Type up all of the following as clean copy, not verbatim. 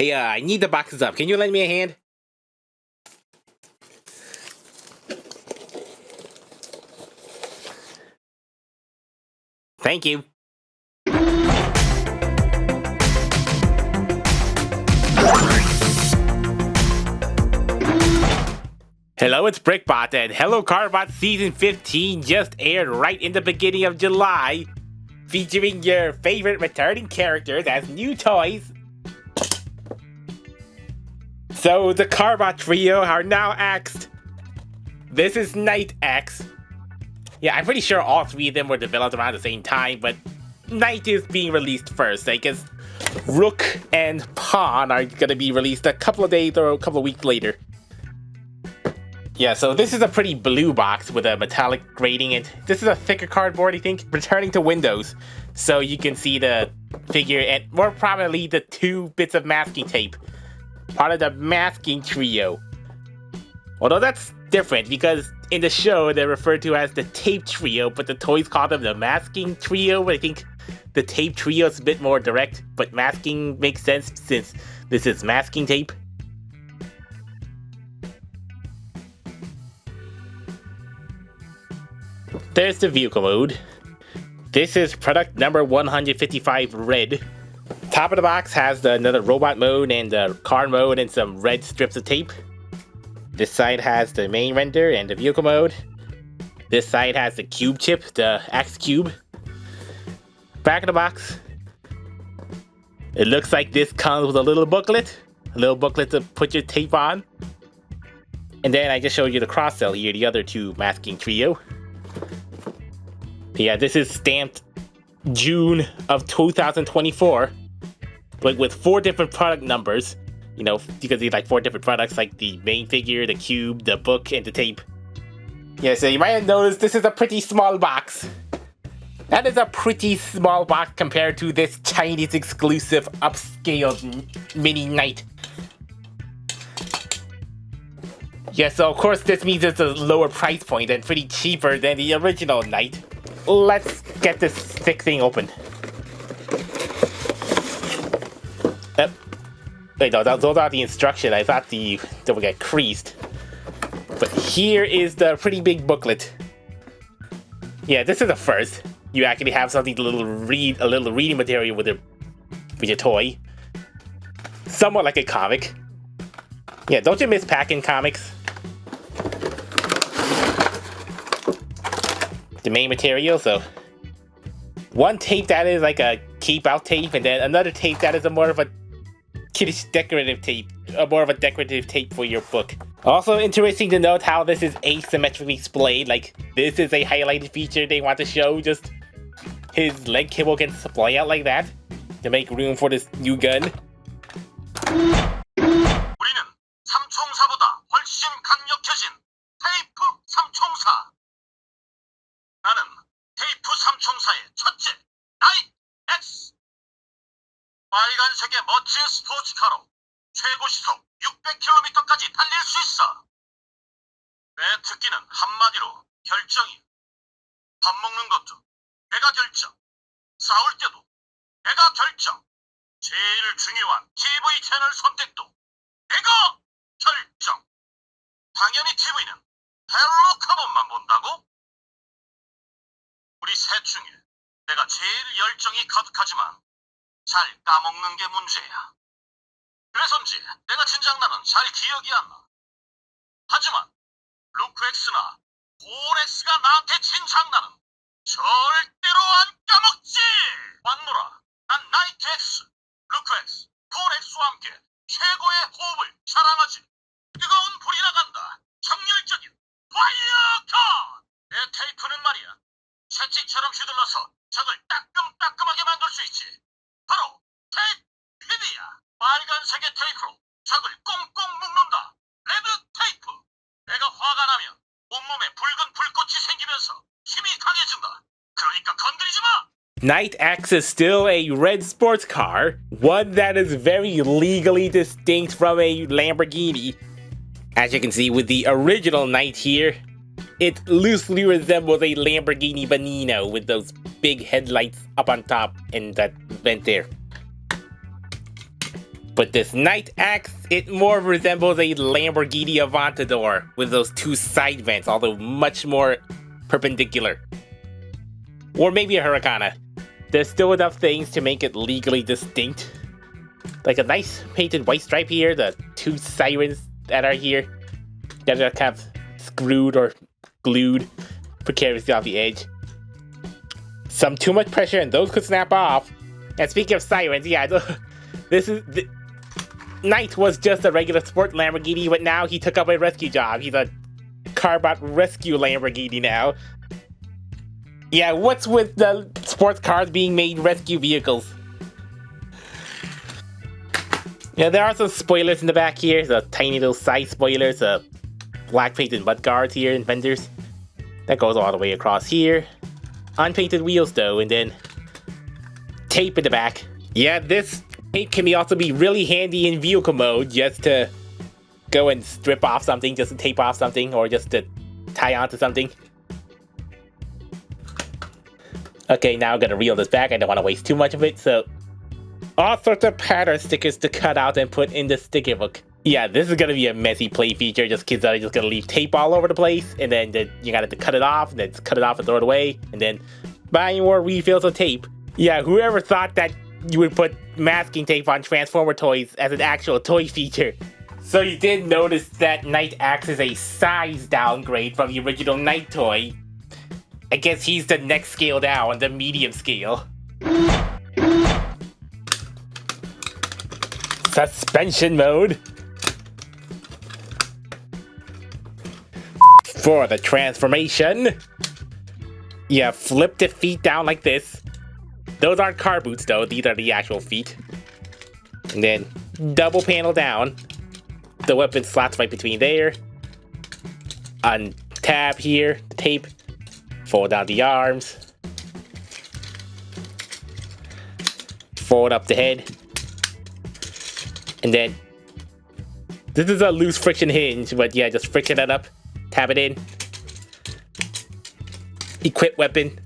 Hey, I need the boxes up. Can you lend me a hand? Thank you. Hello, it's BrickBot, and Hello Carbot Season 15 just aired right in the beginning of July, featuring your favorite returning characters as new toys. So the Carbot trio are now axed. This is Knight X. Yeah, I'm pretty sure all three of them were developed around the same time, but Knight is being released first. I guess Rook and Pawn are gonna be released a couple of days or a couple of weeks later. Yeah, so this is a pretty blue box with a metallic grating, and this is a thicker cardboard, I think, returning to Windows. So you can see the figure and more probably the 2 bits of masking tape. Part of the masking trio. Although that's different because in the show they're referred to as the tape trio, but the toys call them the masking trio. I think the tape trio is a bit more direct, but masking makes sense since this is masking tape. There's the vehicle mode. This is product number 155 red. Top of the box has another robot mode and the car mode and some red strips of tape. This side has the main render and the vehicle mode. This side has the cube chip, the X cube. Back of the box. It looks like this comes with a little booklet to put your tape on. And then I just showed you the cross cell here, the other 2 masking trio. Yeah, this is stamped June of 2024, but with 4 different product numbers. You know, because these like 4 different products, like the main figure, the cube, the book, and the tape. Yeah, so you might have noticed this is a pretty small box. That is a pretty small box compared to this Chinese exclusive upscaled mini Knight. Yeah, so of course this means it's a lower price point and pretty cheaper than the original Knight. Let's get this thick thing open. Wait, no, those are the instructions. I thought they would get creased. But here is the pretty big booklet. Yeah, this is a first. You actually have something a little reading material with your toy. Somewhat like a comic. Yeah, don't you miss packing comics? The main material, so one tape that is like a keep out tape, and then another tape that is more of a kiddish decorative tape, more of a decorative tape for your book. Also interesting to note how this is asymmetrically splayed. Like, this is a highlighted feature they want to show, just his leg cable can splay out like that to make room for this new gun. 우리는 삼총사보다 훨씬 강력해진 테이프 삼총사. 나는 테이프 삼총사의 첫째, 나이트 X. 빨간색의 멋진 스포츠카로 최고 시속 600km까지 달릴 수 있어. 내 특기는 한마디로 결정이야. 밥 먹는 것도 내가 결정. 싸울 때도 내가 결정. 제일 중요한 TV 채널 선택도 내가 결정. 당연히 TV는 헬로카봇만 본다고? 우리 셋 중에 내가 제일 열정이 가득하지만 잘 까먹는 게 문제야. 그래서인지 내가 진작 나는 잘 기억이 안 나. 하지만 루크엑스나 폴엑스가 나한테 진작 나는 절대로 안 까먹지! 왔노라. 난 나이트 X, 루크엑스, 폴엑스와 함께 최고의 호흡을 자랑하지. 뜨거운 불이 나간다. 정열적인 파이어컷! 내 테이프는 말이야. 채찍처럼 휘둘러서 적을 따끔따끔하게 만들 수 있지. 바로 테이프야. 빨간색의 테이프로 적을 꽁꽁 묶는다. 레드 테이프. 내가 화가 나면 온몸에 붉은 불꽃이 생기면서 힘이 강해진다. 그러니까 건드리지 마. Knight X is still a red sports car, one that is very legally distinct from a Lamborghini. As you can see with the original Knight here, it loosely resembles a Lamborghini Veneno with those big headlights up on top and that vent there. But this Night Axe, it more resembles a Lamborghini Aventador with those two side vents, although much more perpendicular. Or maybe a Hurricane. There's still enough things to make it legally distinct. Like a nice painted white stripe here, the two sirens that are here that are kind of screwed or glued precariously off the edge. Some too much pressure and those could snap off. And speaking of sirens, yeah, Knight was just a regular sport Lamborghini, but now he took up a rescue job. He's a Carbot rescue Lamborghini now. Yeah, what's with the sports cars being made rescue vehicles? Yeah, there are some spoilers in the back here. The tiny little side spoilers, black painted mud guards here and fenders. That goes all the way across here. Unpainted wheels though, and then tape in the back. Yeah, this tape can also be really handy in vehicle mode, just to go and strip off something, just to tape off something, or just to tie onto something. Okay, now I'm gonna reel this back. I don't want to waste too much of it, so all sorts of pattern stickers to cut out and put in the sticker book. Yeah, this is gonna be a messy play feature. Just kids that are just gonna leave tape all over the place, and then you gotta cut it off, and then cut it off and throw it away, and then buy more refills of tape. Yeah, whoever thought that you would put masking tape on Transformer toys as an actual toy feature? So you did notice that Night Axe is a size downgrade from the original Night toy. I guess he's the next scale down, the medium scale. Suspension mode. For the transformation, you flip the feet down like this. Those aren't car boots though, these are the actual feet. And then double panel down. The weapon slots right between there. Untab here, the tape. Fold down the arms. Fold up the head. And then, this is a loose friction hinge, but yeah, just friction that up. Tab it in. Equip weapon.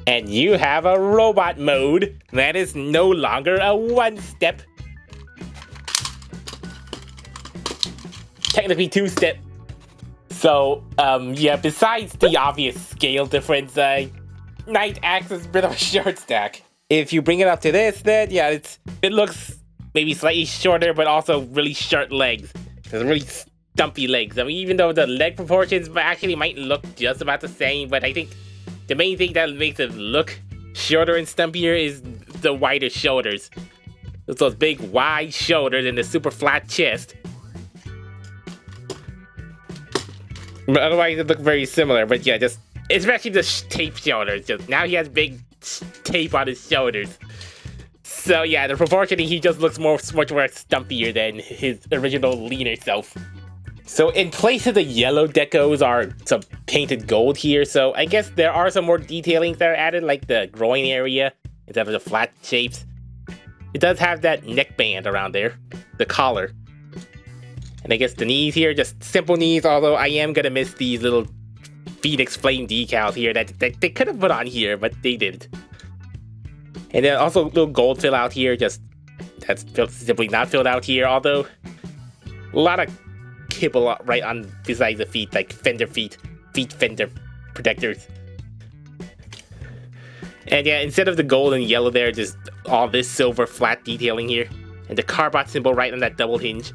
And you have a robot mode that is no longer a one-step. Technically two-step. So, yeah, besides the obvious scale difference, Night Axe is a bit of a short stack. If you bring it up to this, then yeah, it looks maybe slightly shorter, but also really short legs. There's really stumpy legs. I mean, even though the leg proportions actually might look just about the same, but I think the main thing that makes it look shorter and stumpier is the wider shoulders. Those big wide shoulders and the super flat chest. But otherwise, it looks very similar. But yeah, just especially the tape shoulders. Just now he has big tape on his shoulders. So yeah, the proportioning, he just looks much more stumpier than his original leaner self. So in place of the yellow decos are some painted gold here. So I guess there are some more detailings that are added, like the groin area instead of the flat shapes. It does have that neckband around there, the collar. And I guess the knees here, just simple knees, although I am gonna miss these little Phoenix Flame decals here that they could have put on here, but they didn't. And then also a little gold fill out here, just that's simply not filled out here, although a lot of kibble right on besides the feet, like fender feet fender protectors. And yeah, instead of the gold and yellow there, just all this silver flat detailing here. And the Carbot symbol right on that double hinge.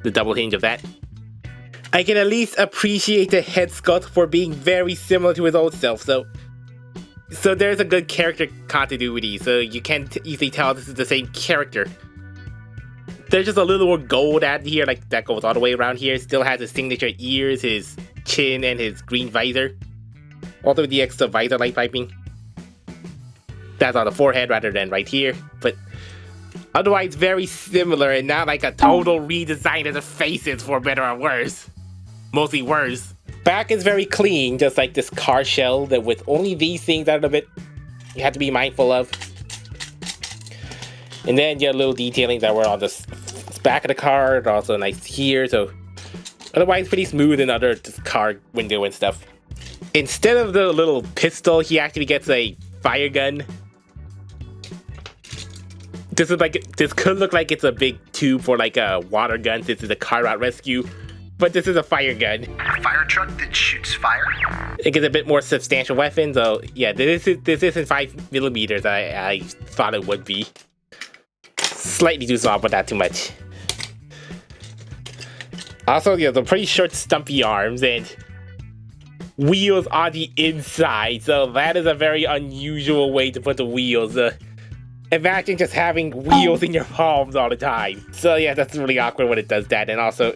The double hinge of that. I can at least appreciate the head sculpt for being very similar to his old self, so there's a good character continuity, so you can't easily tell this is the same character. There's just a little more gold added here, like that goes all the way around here. Still has his signature ears, his chin, and his green visor. Also with the extra visor light piping. That's on the forehead rather than right here, but otherwise very similar and not like a total redesign of the faces for better or worse. Mostly worse. Back is very clean, just like this car shell, that with only these things out of it, you have to be mindful of. And then you have little detailing that were on the back of the car, also nice here, so otherwise pretty smooth in other car window and stuff. Instead of the little pistol, he actually gets a fire gun. this could look like it's a big tube for like a water gun. This is a Carbot rescue, but this is a fire gun. A fire truck that shoots fire? It gets a bit more substantial weapon, so yeah, this isn't 5mm. I thought it would be. Slightly too small, but not too much. Also, yeah, the pretty short, stumpy arms and wheels on the inside, so that is a very unusual way to put the wheels. Imagine just having wheels in your palms all the time. So yeah, that's really awkward when it does that. And also,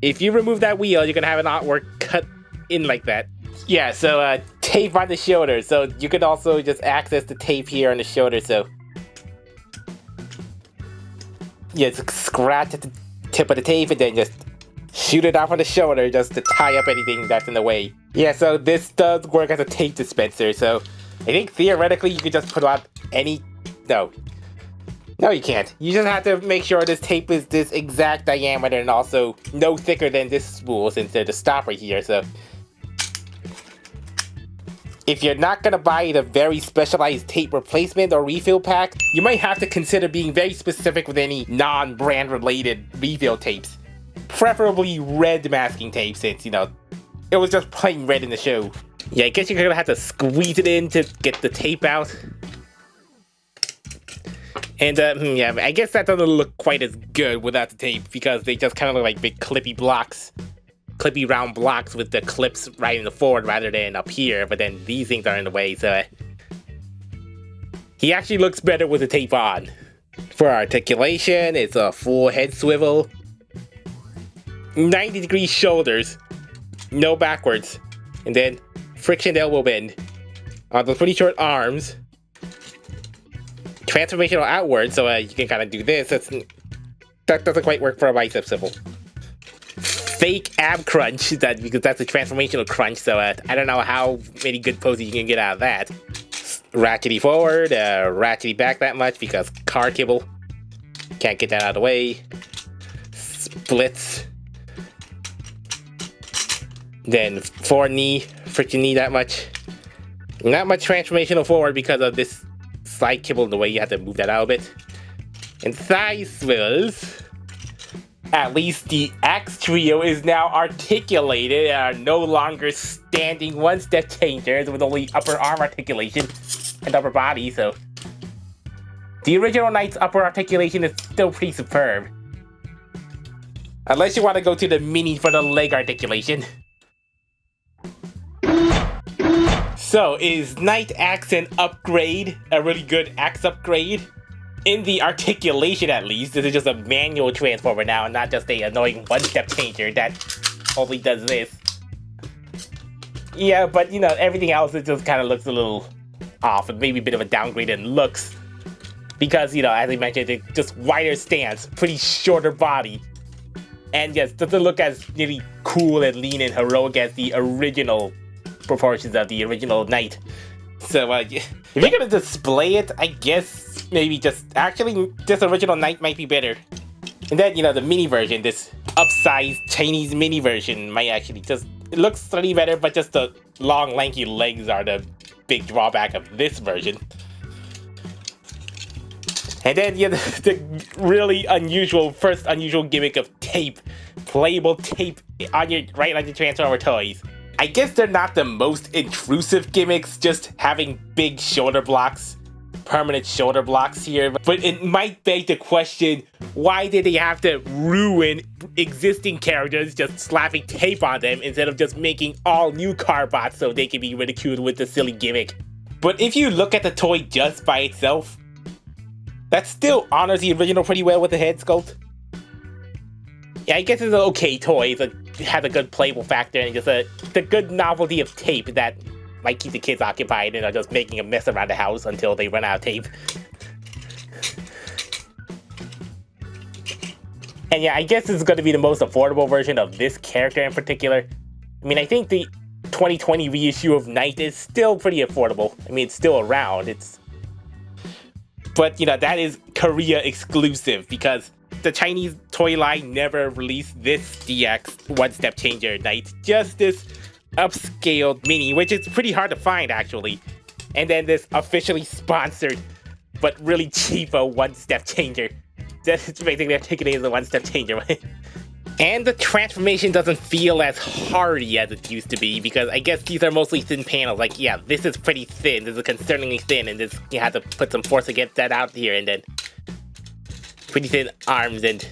if you remove that wheel, you're gonna have an artwork cut in like that. Yeah, so tape on the shoulder. So you could also just access the tape here on the shoulder. So yeah, just scratch at the tip of the tape and then just shoot it off on the shoulder just to tie up anything that's in the way. Yeah, so this does work as a tape dispenser. So I think theoretically you could just put on any... No, you can't. You just have to make sure this tape is this exact diameter and also no thicker than this spool since there's a stopper here. So if you're not going to buy the very specialized tape replacement or refill pack, you might have to consider being very specific with any non-brand related refill tapes. Preferably red masking tape since, you know, it was just plain red in the show. Yeah, I guess you're going to have to squeeze it in to get the tape out. And yeah, I guess that doesn't look quite as good without the tape because they just kind of look like big clippy blocks. Clippy round blocks with the clips right in the forward rather than up here, but then these things are in the way, so he actually looks better with the tape on. For articulation, it's a full head swivel, 90-degree shoulders, no backwards, and then friction elbow bend. On the pretty short arms, transformational outward, so you can kind of do this. That doesn't quite work for a bicep swivel. Fake ab crunch, because that's a transformational crunch, so I don't know how many good poses you can get out of that. Ratchety forward, ratchety back that much because car kibble. Can't get that out of the way. Splits. Then forward knee, friction knee that much. Not much transformational forward because of this slide kibble in the way, you have to move that out a bit. And thigh swivels. At least the Axe trio is now articulated and are no longer standing one-step changers with only upper arm articulation and upper body, so the original Knight's upper articulation is still pretty superb. Unless you want to go to the mini for the leg articulation. So, is Knight Axe an upgrade? A really good Axe upgrade? In the articulation, at least, this is just a manual transformer now, and not just a annoying one-step changer that only does this. Yeah, but, you know, everything else, it just kind of looks a little off, and maybe a bit of a downgrade in looks. Because, you know, as I mentioned, it's just wider stance, pretty shorter body. And just doesn't look as really cool and lean and heroic as the original proportions of the original Knight. So, if you're gonna display it, I guess maybe just actually this original Knight might be better. And then, you know, the mini version, this upsized Chinese mini version might actually just, it looks slightly better, but just the long, lanky legs are the big drawback of this version. And then, yeah, the really unusual, first unusual gimmick of tape, playable tape on your right on your Transformer toys. I guess they're not the most intrusive gimmicks, just having big shoulder blocks, permanent shoulder blocks here. But it might beg the question, why did they have to ruin existing characters just slapping tape on them instead of just making all new Carbots so they can be ridiculed with the silly gimmick? But if you look at the toy just by itself, that still honors the original pretty well with the head sculpt. Yeah, I guess it's an okay toy. It has a good playable factor and just the good novelty of tape that might keep the kids occupied and are just making a mess around the house until they run out of tape. And yeah, I guess this is going to be the most affordable version of this character in particular. I mean, I think the 2020 reissue of Knight is still pretty affordable. I mean, it's still around. But, you know, that is Korea exclusive because the Chinese toy line never released this DX one-step changer Knight. Just this upscaled mini, which is pretty hard to find, actually. And then this officially sponsored but really cheapo one-step changer. That's basically Articulate is a one-step changer. And the transformation doesn't feel as hardy as it used to be, because I guess these are mostly thin panels. Like, yeah, this is pretty thin. This is concerningly thin, and this you have to put some force to get that out here, and then pretty thin arms and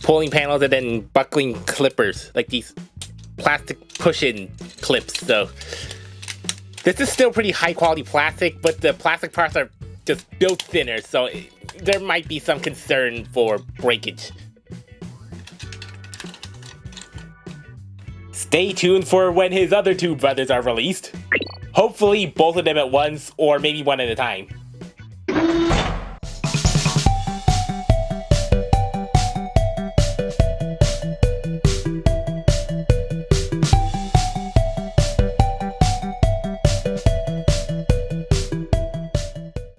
pulling panels, and then buckling clippers, like these plastic push-in clips. So this is still pretty high-quality plastic, but the plastic parts are just built thinner, so there might be some concern for breakage. Stay tuned for when his other two brothers are released. Hopefully both of them at once, or maybe one at a time.